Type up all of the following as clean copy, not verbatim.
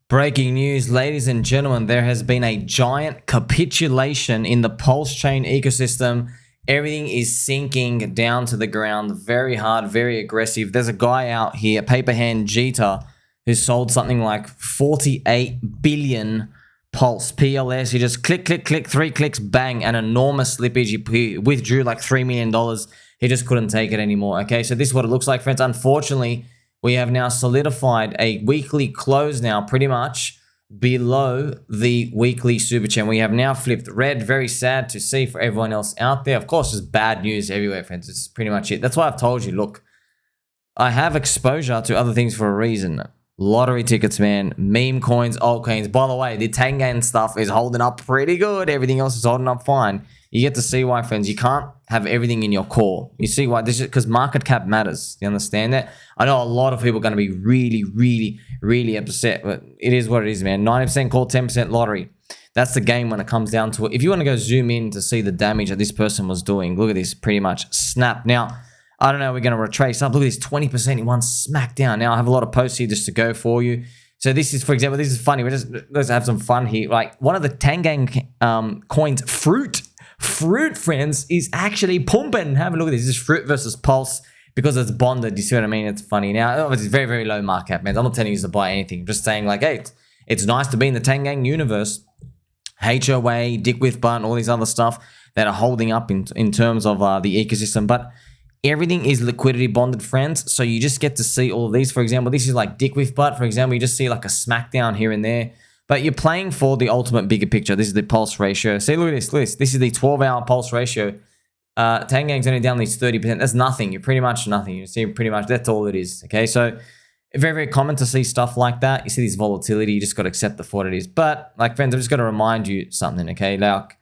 Breaking news, ladies and gentlemen, there has been a giant capitulation in the PulseChain ecosystem. Everything is sinking down to the ground very hard, very aggressive. There's a guy out here, Paperhand Jeter, who sold something like 48 billion Pulse PLS. He just click, 3 clicks, bang, an enormous slippage. He withdrew like $3 million. He just couldn't take it anymore. Okay, so this is what it looks like, friends. Unfortunately, we have now solidified a weekly close now pretty much below the weekly super chain. We have now flipped red. Very sad to see for everyone else out there. Of course, there's bad news everywhere, friends. It's pretty much it. That's why I've told you, look, I have exposure to other things for a reason. Lottery tickets, man. Meme coins, altcoins. By the way, the Tang Gang stuff is holding up pretty good. Everything else is holding up fine. You get to see why, friends. You can't have everything in your core. You see why? This is because market cap matters. You understand that? I know a lot of people are going to be really upset, but it is what it is, man. 90% call, 10% lottery. That's the game when it comes down to it. If you want to go zoom in to see the damage that this person was doing, look at this, pretty much snap. Now, I don't know, we're going to retrace up. Look at this, 20% in one smack down. Now, I have a lot of posts here just to go for you. So this is, for example, this is funny. Let's have some fun here. Like one of the Tang Gang coins, Fruit, friends, is actually pumping. Have a look at this. This is Fruit versus Pulse because it's bonded. You see what I mean? It's funny. Now, it's very low market cap, man. I'm not telling you to buy anything. I'm just saying, like, hey, it's nice to be in the Tang Gang universe. HOA, Dick with Bun, all these other stuff that are holding up in terms of the ecosystem. But everything is liquidity bonded, friends. So you just get to see all of these. For example, this is like Dick with Butt. For example, you just see like a smackdown here and there. But you're playing for the ultimate bigger picture. This is the pulse ratio. See, look at this. This is the 12-hour pulse ratio. Tang Gang's only down these 30%. That's nothing. You're pretty much nothing. You see, pretty much that's all it is. Okay, so very common to see stuff like that. You see this volatility. You just got to accept it for what it is. But like, friends, I'm just going to remind you something. Okay, like,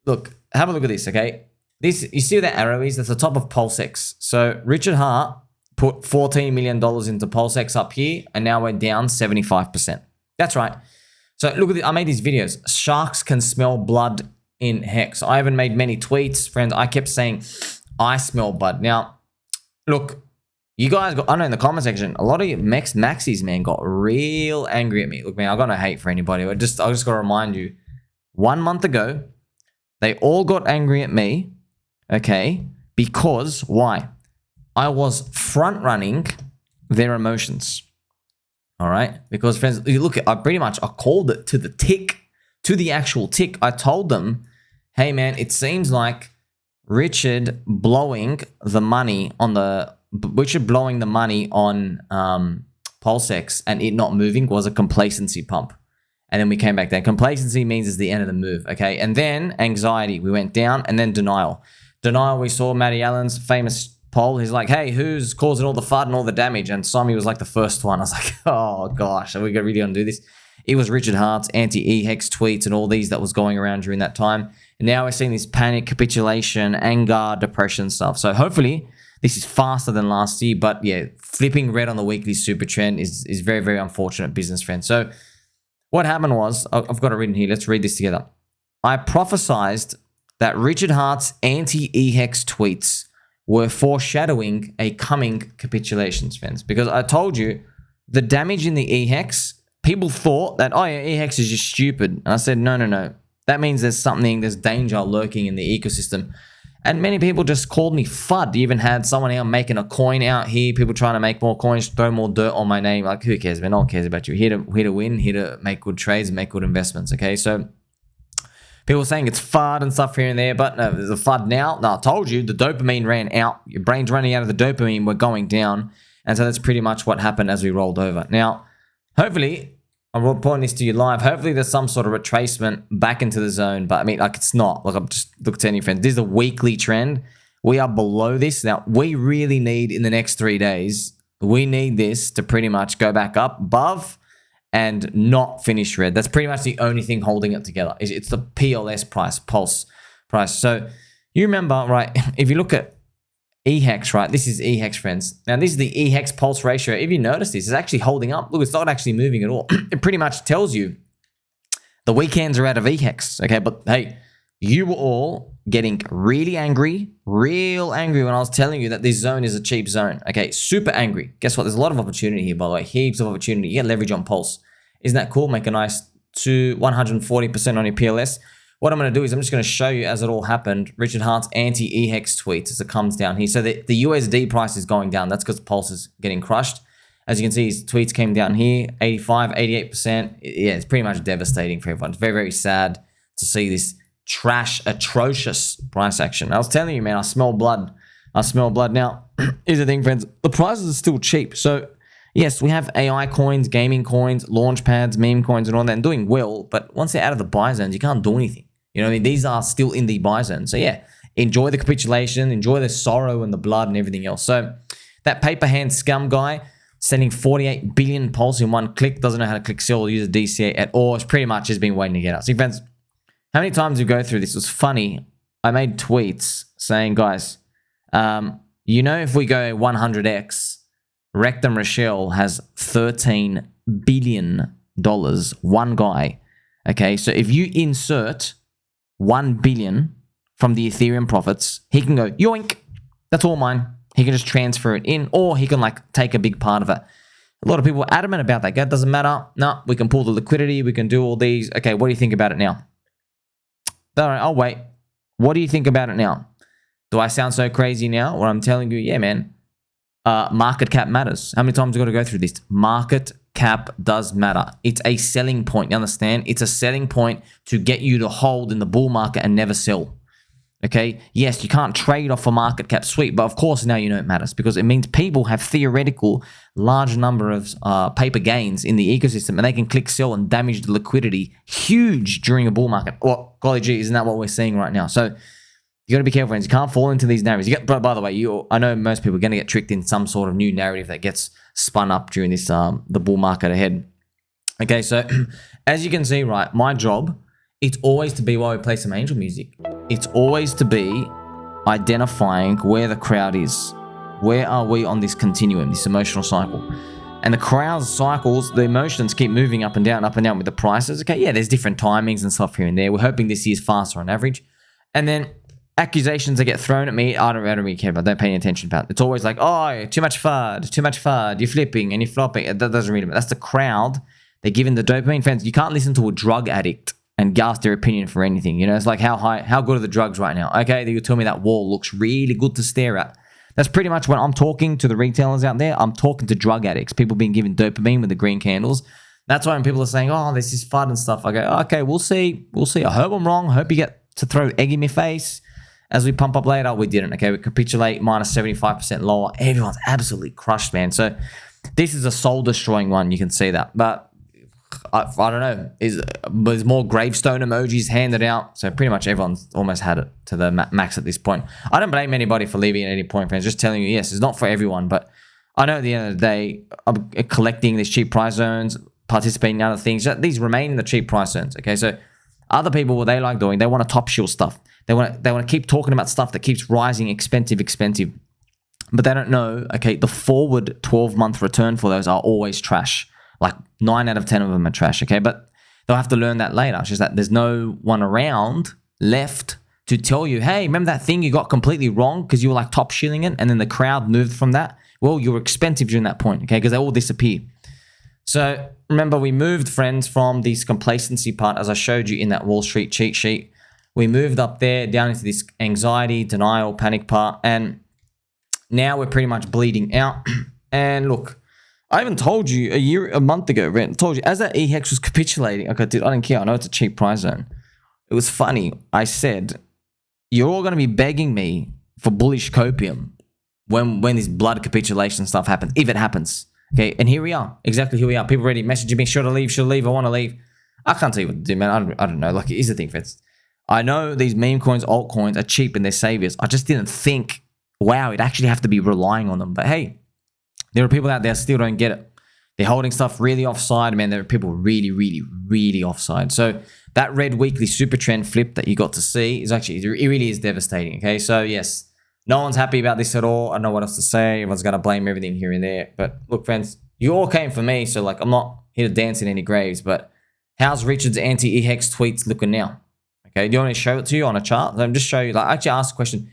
look, have a look at this. Okay, this, you see where that arrow is? That's the top of PulseX. So Richard Hart put $14 million into PulseX up here, and now we're down 75%. That's right. So look at this. I made these videos. Sharks can smell blood in HEX. I haven't made many tweets, friends. I kept saying, I smell blood. Now, look, you guys got, I know in the comment section, a lot of you maxis, man, got real angry at me. Look, man, I got no hate for anybody. I just got to remind you, 1 month ago, they all got angry at me, okay, because, why? I was front running their emotions. All right, because friends, you look at, I called it to the tick, to the actual tick. I told them, hey man, it seems like Richard blowing the money on PulseX and it not moving was a complacency pump. And then we came back down. Complacency means it's the end of the move, okay? And then anxiety, we went down, and then denial. Denial, we saw Matty Allen's famous poll. He's like, hey, who's causing all the FUD and all the damage? And Simon was like the first one. I was like, oh gosh, are we really gonna do this? It was Richard Hart's anti-eHEX tweets and all these that was going around during that time. And now we're seeing this panic, capitulation, anger, depression stuff. So hopefully this is faster than last year. But yeah, flipping red on the weekly super trend is very unfortunate business, friends. So what happened was, I've got it written here. Let's read this together. I prophesized that Richard Hart's anti-eHEX tweets were foreshadowing a coming capitulation, friends. Because I told you, the damage in the eHEX, people thought that, oh yeah, eHEX is just stupid. And I said, no. That means there's danger lurking in the ecosystem. And many people just called me FUD. You even had someone out making a coin out here, people trying to make more coins, throw more dirt on my name. Like, who cares, man? No one cares about you. Here to win, here to make good trades, make good investments, okay? So people saying it's FUD and stuff here and there, but no, there's a FUD now. No, I told you, the dopamine ran out. Your brain's running out of the dopamine. We're going down. And so that's pretty much what happened as we rolled over. Now, hopefully, I'm reporting this to you live. Hopefully, there's some sort of retracement back into the zone. But I mean, like, it's not. Like, I'm just telling you, friends, this is a weekly trend. We are below this. Now, we really need, in the next 3 days, we need this to pretty much go back up above and not finish red. That's pretty much the only thing holding it together. It's the PLS price, pulse price. So you remember, right, if you look at eHEX, right, this is eHEX, friends. Now, this is the eHEX pulse ratio. If you notice this, it's actually holding up. Look, it's not actually moving at all. It pretty much tells you the weekends are out of eHEX, okay? But hey, you were all getting really angry, real angry when I was telling you that this zone is a cheap zone, okay? Super angry. Guess what? There's a lot of opportunity here, by the way. Heaps of opportunity. You get leverage on pulse. Isn't that cool? Make a nice 140% on your PLS. What I'm going to do is I'm just going to show you as it all happened, Richard Hart's anti-eHEX tweets as it comes down here. So the USD price is going down. That's because Pulse is getting crushed. As you can see, his tweets came down here, 85, 88%. Yeah, it's pretty much devastating for everyone. It's very, very sad to see this atrocious price action. I was telling you, man, I smell blood. I smell blood. Now, here's the thing, friends. The prices are still cheap. So, yes, we have AI coins, gaming coins, launch pads, meme coins, and all that, and doing well. But once they're out of the buy zones, you can't do anything. You know what I mean? These are still in the buy zone. So, yeah, enjoy the capitulation, enjoy the sorrow and the blood and everything else. So, that paper hand scum guy sending 48 billion pulse in one click, doesn't know how to click sell or use a DCA at all. It's pretty much just been waiting to get out. See, friends, how many times we go through this? It was funny. I made tweets saying, guys, you know, if we go 100x, Rectum Rochelle has $13 billion, one guy. Okay, so if you insert 1 billion from the Ethereum profits, he can go, yoink, that's all mine. He can just transfer it in, or he can like take a big part of it. A lot of people are adamant about that. That doesn't matter. No, we can pull the liquidity. We can do all these. Okay, what do you think about it now? All right, I'll wait. What do you think about it now? Do I sound so crazy now? Or I'm telling you, yeah, man, market cap matters. How many times have I got to go through this? Market cap does matter. It's a selling point. You understand? It's a selling point to get you to hold in the bull market and never sell. Okay? Yes, you can't trade off a market cap sweep, but of course now you know it matters because it means people have theoretical large number of paper gains in the ecosystem and they can click sell and damage the liquidity huge during a bull market. Well, golly gee, isn't that what we're seeing right now? So you got to be careful, friends. You can't fall into these narratives. By the way, I know most people are going to get tricked in some sort of new narrative that gets spun up during this the bull market ahead. Okay, so as you can see, right, my job, it's always to be while we play some angel music. It's always to be identifying where the crowd is. Where are we on this continuum, this emotional cycle? And the crowd's cycles, the emotions keep moving up and down with the prices. Okay, yeah, there's different timings and stuff here and there. We're hoping this year's faster on average. And then accusations that get thrown at me, I don't really care about. I don't pay any attention about. It's always like, oh, too much FUD, you're flipping and you're flopping. That doesn't really matter. That's the crowd. They're giving the dopamine. Friends, you can't listen to a drug addict and gas their opinion for anything. You know, it's like how good are the drugs right now? Okay, you tell me that wall looks really good to stare at. That's pretty much when I'm talking to the retailers out there. I'm talking to drug addicts, people being given dopamine with the green candles. That's why when people are saying, oh, this is FUD and stuff, I go, okay, we'll see. I hope I'm wrong. I hope you get to throw egg in my face. As we pump up later, we didn't. Okay, we capitulate minus 75% lower. Everyone's absolutely crushed, man. So this is a soul-destroying one. You can see that. But I don't know. There's more gravestone emojis handed out. So pretty much everyone's almost had it to the max at this point. I don't blame anybody for leaving at any point, friends. Just telling you, yes, it's not for everyone. But I know at the end of the day, I'm collecting these cheap price zones, participating in other things. These remain in the cheap price zones. Okay, so other people, what they like doing, they want to top shield stuff. They want to keep talking about stuff that keeps rising, expensive. But they don't know, okay, the forward 12-month return for those are always trash. Like 9 out of 10 of them are trash, okay? But they'll have to learn that later. It's just that there's no one around left to tell you, hey, remember that thing you got completely wrong because you were like top shilling it and then the crowd moved from that? Well, you were expensive during that point, okay? Because they all disappear. So remember, we moved, friends, from this complacency part, as I showed you in that Wall Street cheat sheet. We moved up there down into this anxiety, denial, panic part. And now we're pretty much bleeding out. And look, I even told you a month ago, Brent, I told you, as that eHEX was capitulating, okay, dude, I didn't care. I know it's a cheap price zone. It was funny. I said, you're all going to be begging me for bullish copium when this blood capitulation stuff happens, if it happens. Okay, and here we are. Exactly here we are. People already messaging me, should I leave, I want to leave. I can't tell you what to do, man. I don't know. Like, here's the thing, friends. I know these meme coins, altcoins are cheap and they're saviors. I just didn't think, wow, it'd actually have to be relying on them. But hey, there are people out there still don't get it. They're holding stuff really offside, man. There are people really, really, really offside. So that red weekly super trend flip that you got to see is actually, it really is devastating. Okay, so yes, no one's happy about this at all. I don't know what else to say. Everyone's going to blame everything here and there. But look, friends, you all came for me. So like, I'm not here to dance in any graves, but how's Richard's anti-eHEX tweets looking now? Okay, do you want me to show it to you on a chart? Let me just show you. Like, I actually asked a question.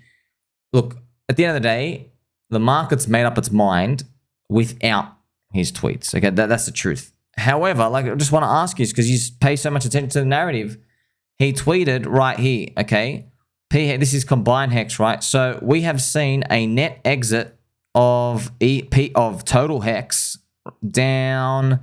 Look, at the end of the day, the market's made up its mind without his tweets. Okay, that's the truth. However, like, I just want to ask you, because you pay so much attention to the narrative. He tweeted right here, okay? This is combined hex, right? So we have seen a net exit of total hex down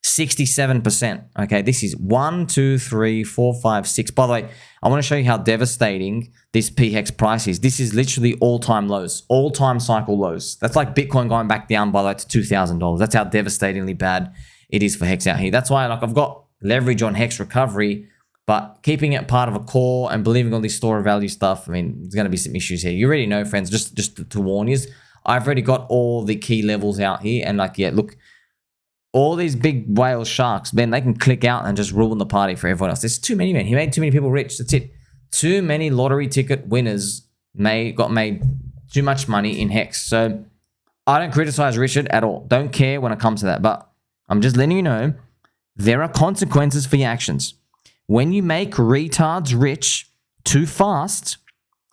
67%. Okay, this is 1, 2, 3, 4, 5, 6. By the way, I want to show you how devastating this pHEX price is. This is literally all-time lows, all-time cycle lows. That's like Bitcoin going back down by like to $2,000. That's how devastatingly bad it is for hex out here. That's why, like, I've got leverage on hex recovery, but keeping it part of a core and believing all this store of value stuff, I mean, there's going to be some issues here. You already know, friends, just to warn you, I've already got all the key levels out here. And like, yeah, look, all these big whale sharks, man, they can click out and just ruin the party for everyone else. There's too many, man. He made too many people rich. That's it. Too many lottery ticket winners got made too much money in hex. So I don't criticize Richard at all. Don't care when it comes to that. But I'm just letting you know, there are consequences for your actions. When you make retards rich too fast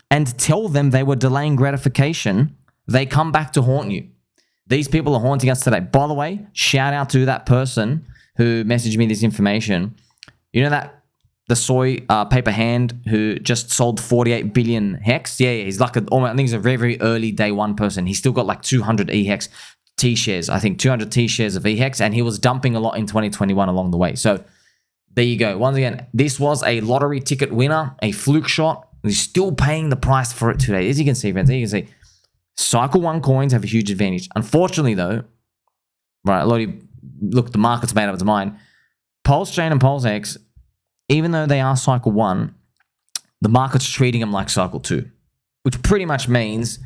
and tell them they were delaying gratification, they come back to haunt you. These people are haunting us today. By the way, shout out to that person who messaged me this information. You know that the soy paper hand who just sold 48 billion hex? Yeah, he's like I think he's a very, very early day one person. He's still got like 200 eHEX T shares. I think 200 T shares of eHEX, and he was dumping a lot in 2021 along the way. So there you go. Once again, this was a lottery ticket winner, a fluke shot. He's still paying the price for it today. As you can see, friends, you can see Cycle 1 coins have a huge advantage. Unfortunately, though, right, look, the market's made up its mind. PulseChain and PulseX, even though they are Cycle 1, the market's treating them like Cycle 2, which pretty much means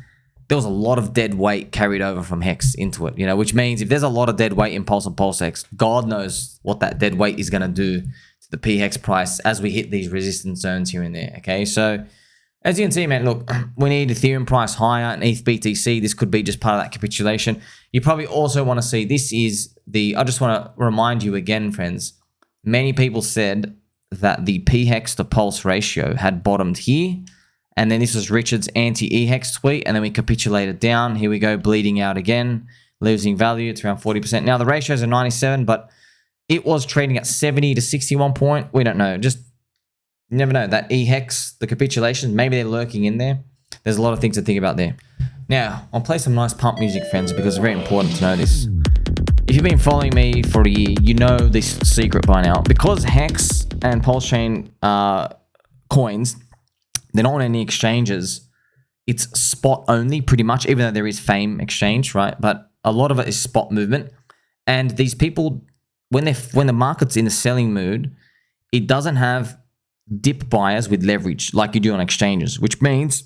there was a lot of dead weight carried over from Hex into it, you know, which means if there's a lot of dead weight in Pulse and PulseX, God knows what that dead weight is going to do to the pHEX price as we hit these resistance zones here and there, okay? So as you can see, man, look, we need Ethereum price higher and ETH BTC. This could be just part of that capitulation. You probably also want to see, this is I just want to remind you again, friends, many people said that the pHEX to Pulse ratio had bottomed here. And then this was Richard's anti-eHEX tweet. And then we capitulated down. Here we go, bleeding out again, losing value. It's around 40%. Now the ratios are 97, but it was trading at 70 to 61 point. We don't know. Just you never know. That eHEX, the capitulation, maybe they're lurking in there. There's a lot of things to think about there. Now, I'll play some nice pump music, friends, because it's very important to know this. If you've been following me for a year, you know this secret by now. Because Hex and PulseChain coins, they're not on any exchanges. It's spot only, pretty much, even though there is Fame exchange, right? But a lot of it is spot movement. And these people, when the market's in a selling mood, it doesn't have dip buyers with leverage like you do on exchanges, which means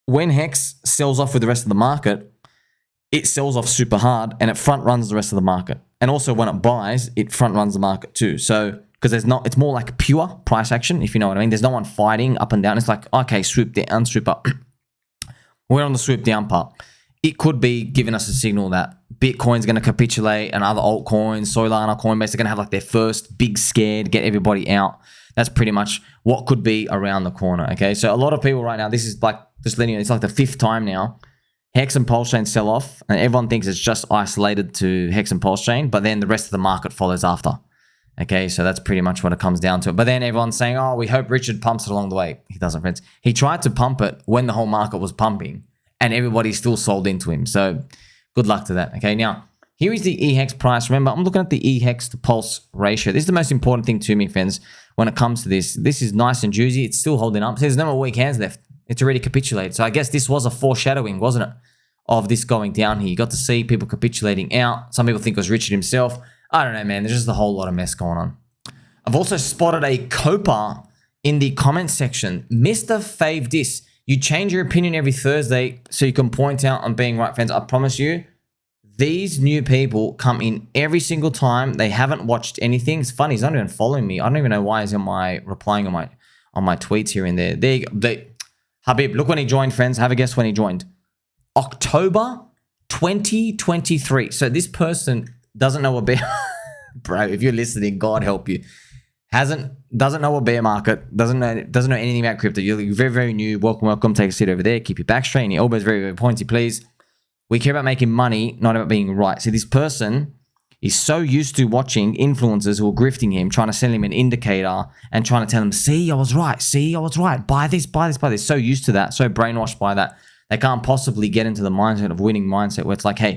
when Hex sells off with the rest of the market, it sells off super hard and it front runs the rest of the market. And also when it buys, it front runs the market too. So because it's more like pure price action, if you know what I mean. There's no one fighting up and down. It's like, okay, swoop down, swoop up. We're on the swoop down part. It could be giving us a signal that Bitcoin's going to capitulate and other altcoins, Solana, Coinbase, are going to have like their first big scare to get everybody out. That's pretty much what could be around the corner, okay? So a lot of people right now, this is like, just letting you know, it's like the 5th time now, Hex and PulseChain sell off, and everyone thinks it's just isolated to Hex and PulseChain, but then the rest of the market follows after. Okay, so that's pretty much what it comes down to. But then everyone's saying, oh, we hope Richard pumps it along the way. He doesn't, friends. He tried to pump it when the whole market was pumping, and everybody still sold into him. So good luck to that. Okay, now, here is the eHEX price. Remember, I'm looking at the eHEX to Pulse ratio. This is the most important thing to me, friends, when it comes to this. This is nice and juicy. It's still holding up. There's no more weak hands left. It's already capitulated. So I guess this was a foreshadowing, wasn't it, of this going down here. You got to see people capitulating out. Some people think it was Richard himself. I don't know, man. There's just a whole lot of mess going on. I've also spotted a Copa in the comment section. Mr. Fave Dis, you change your opinion every Thursday so you can point out I'm being right, friends. I promise you, these new people come in every single time. They haven't watched anything. It's funny. He's not even following me. I don't even know why he's replying on my tweets here and there. There you go. Habib, look when he joined, friends. Have a guess when he joined. October 2023. So this person doesn't know a bear bro, if you're listening, God help you. Doesn't know a bear market, doesn't know anything about crypto. You're very, very new. Welcome. Take a seat over there. Keep your back straight and your elbows very, very pointy, please. We care about making money, not about being right. See, this person, He's so used to watching influencers who are grifting him, trying to sell him an indicator and trying to tell him, see, I was right. See, I was right. Buy this, buy this, buy this. So used to that, so brainwashed by that. They can't possibly get into the mindset of winning mindset where it's like, hey,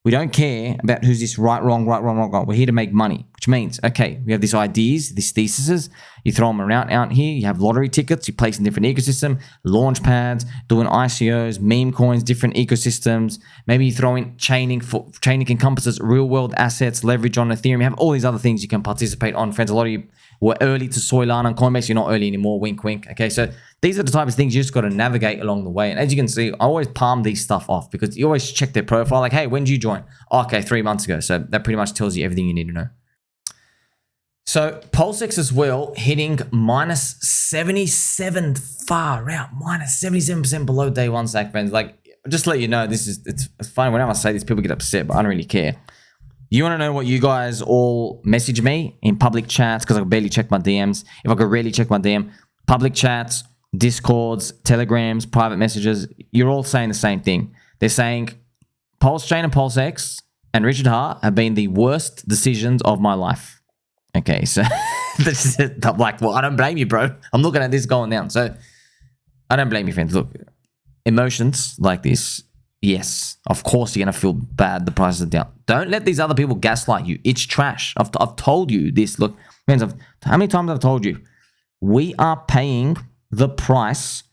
we don't care about who's this right, wrong. We're here to make money, which means, okay, we have these ideas, these theses. You throw them around out here. You have lottery tickets. You place in different ecosystem, launch pads, doing ICOs, meme coins, different ecosystems. Maybe you throw in chaining. Chaining encompasses real world assets, leverage on Ethereum. You have all these other things you can participate on. Friends, a lot of you were early to Solana and Coinbase. You're not early anymore. Wink, wink. Okay, so these are the type of things you just got to navigate along the way. And as you can see, I always palm these stuff off because you always check their profile. Like, hey, when did you join? Oh, okay, 3 months ago. So that pretty much tells you everything you need to know. So PulseX as well, hitting minus 77 far out, minus 77% below day one stack, friends. Like, just to let you know, it's funny. Whenever I say this, people get upset, but I don't really care. You want to know what you guys all message me in public chats, because I barely check my DMs. If I could really check my DM, public chats, Discords, Telegrams, private messages, you're all saying the same thing. They're saying PulseChain and PulseX and Richard Hart have been the worst decisions of my life. Okay, so this is it. I'm like, well, I don't blame you, bro. I'm looking at this going down. So I don't blame you, friends. Look, emotions like this, yes, of course you're going to feel bad. The prices are down. Don't let these other people gaslight you. It's trash. I've told you this. Look, friends, how many times I've told you? We are paying the price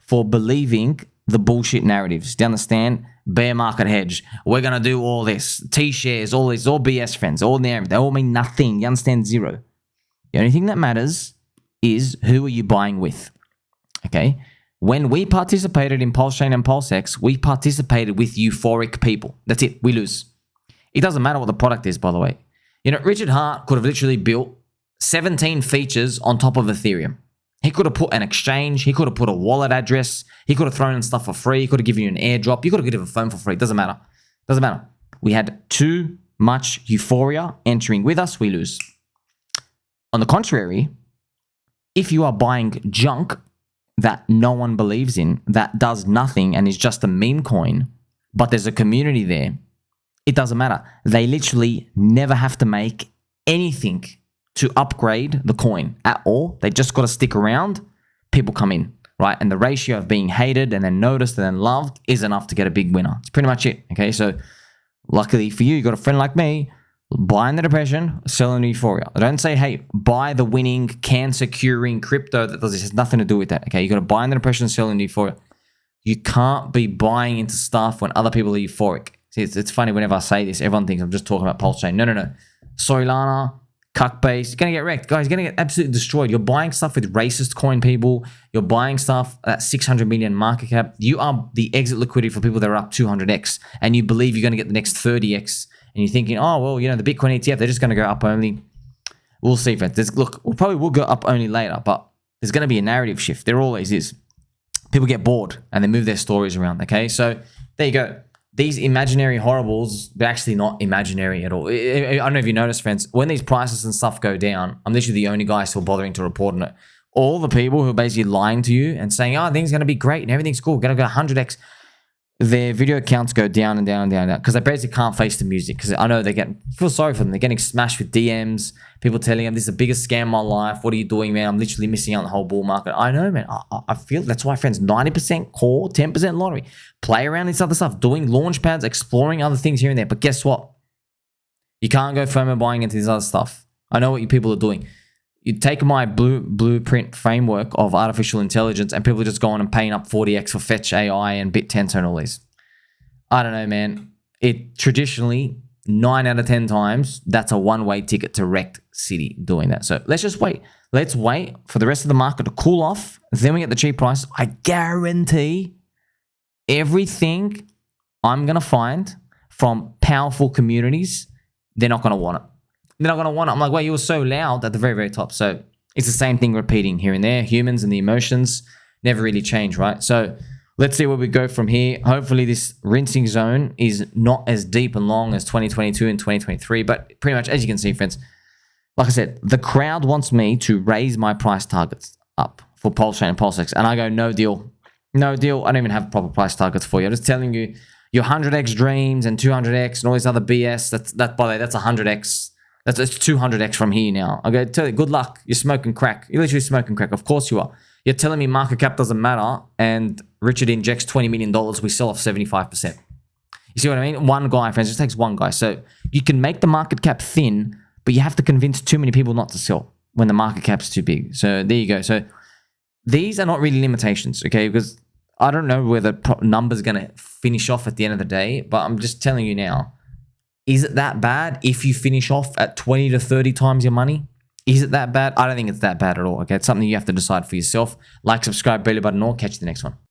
for believing the bullshit narratives. Do you understand? Bear market hedge. We're going to do all this. T-shares, all this, all BS, friends. All there. They all mean nothing. You understand? Zero. The only thing that matters is who are you buying with? Okay? When we participated in PulseChain and PulseX, we participated with euphoric people. That's it. We lose. It doesn't matter what the product is, by the way. You know, Richard Hart could have literally built 17 features on top of Ethereum. He could have put an exchange. He could have put a wallet address. He could have thrown in stuff for free. He could have given you an airdrop. You could have given a phone for free. Doesn't matter. Doesn't matter. We had too much euphoria entering with us. We lose. On the contrary, if you are buying junk that no one believes in, that does nothing and is just a meme coin, but there's a community there, it doesn't matter. They literally never have to make anything to upgrade the coin at all. They just got to stick around. People come in, right? And the ratio of being hated and then noticed and then loved is enough to get a big winner. It's pretty much it, okay? So luckily for you, you got a friend like me, buy in the depression, sell in the euphoria. I don't say, hey, buy the winning, cancer-curing crypto. That does, it has nothing to do with that, okay? You got to buy in the depression, sell in the euphoria. You can't be buying into stuff when other people are euphoric. See, it's funny whenever I say this, everyone thinks I'm just talking about PulseChain. No. Solana, Cuckbase, you're going to get wrecked. Guys, you're going to get absolutely destroyed. You're buying stuff with racist coin people. You're buying stuff at 600 million market cap. You are the exit liquidity for people that are up 200x. And you believe you're going to get the next 30x. And you're thinking, oh, well, you know, the Bitcoin ETF, they're just going to go up only. We'll see, friends. Look, we probably will go up only later. But there's going to be a narrative shift. There always is. People get bored and they move their stories around, okay? So there you go. These imaginary horribles, they're actually not imaginary at all. I don't know if you noticed, friends, when these prices and stuff go down, I'm literally the only guy still bothering to report on it. All the people who are basically lying to you and saying, oh, things are going to be great and everything's cool, going to go 100x, their video accounts go down and down and down and down because they basically can't face the music. Because I know feel sorry for them. They're getting smashed with DMs, people telling them this is the biggest scam of my life. What are you doing, man? I'm literally missing out on the whole bull market. I know, man. I feel that's why, friends, 90% core, 10% lottery. Play around this other stuff, doing launch pads, exploring other things here and there. But guess what? You can't go FOMO buying into this other stuff. I know what you people are doing. You take my blueprint framework of artificial intelligence and people are just going and paying up 40x for Fetch AI and BitTenso and all these. I don't know, man. It traditionally, 9 out of 10 times, that's a one-way ticket to wrecked city doing that. So let's just wait. Let's wait for the rest of the market to cool off. Then we get the cheap prices. I guarantee everything I'm going to find from powerful communities, they're not going to want it. They're not going to want it. I'm like, well, you were so loud at the very, very top. So it's the same thing repeating here and there. Humans and the emotions never really change, right? So let's see where we go from here. Hopefully this rinsing zone is not as deep and long as 2022 and 2023. But pretty much, as you can see, friends, like I said, the crowd wants me to raise my price targets up for PulseChain and PulseX. And I go, no deal. No deal. I don't even have proper price targets for you. I'm just telling you, your 100x dreams and 200x and all this other BS. That by the way, that's 100x. That's 200x from here now. Okay, tell you, good luck. You're smoking crack. You're literally smoking crack. Of course you are. You're telling me market cap doesn't matter, and Richard injects $20 million. We sell off 75%. You see what I mean? One guy, friends. It just takes one guy. So you can make the market cap thin, but you have to convince too many people not to sell when the market cap's too big. So there you go. So these are not really limitations, okay? Because I don't know where the number's going to finish off at the end of the day, but I'm just telling you now. Is it that bad if you finish off at 20 to 30 times your money? Is it that bad? I don't think it's that bad at all, okay? It's something you have to decide for yourself. Like, subscribe, belly button, or catch you the next one.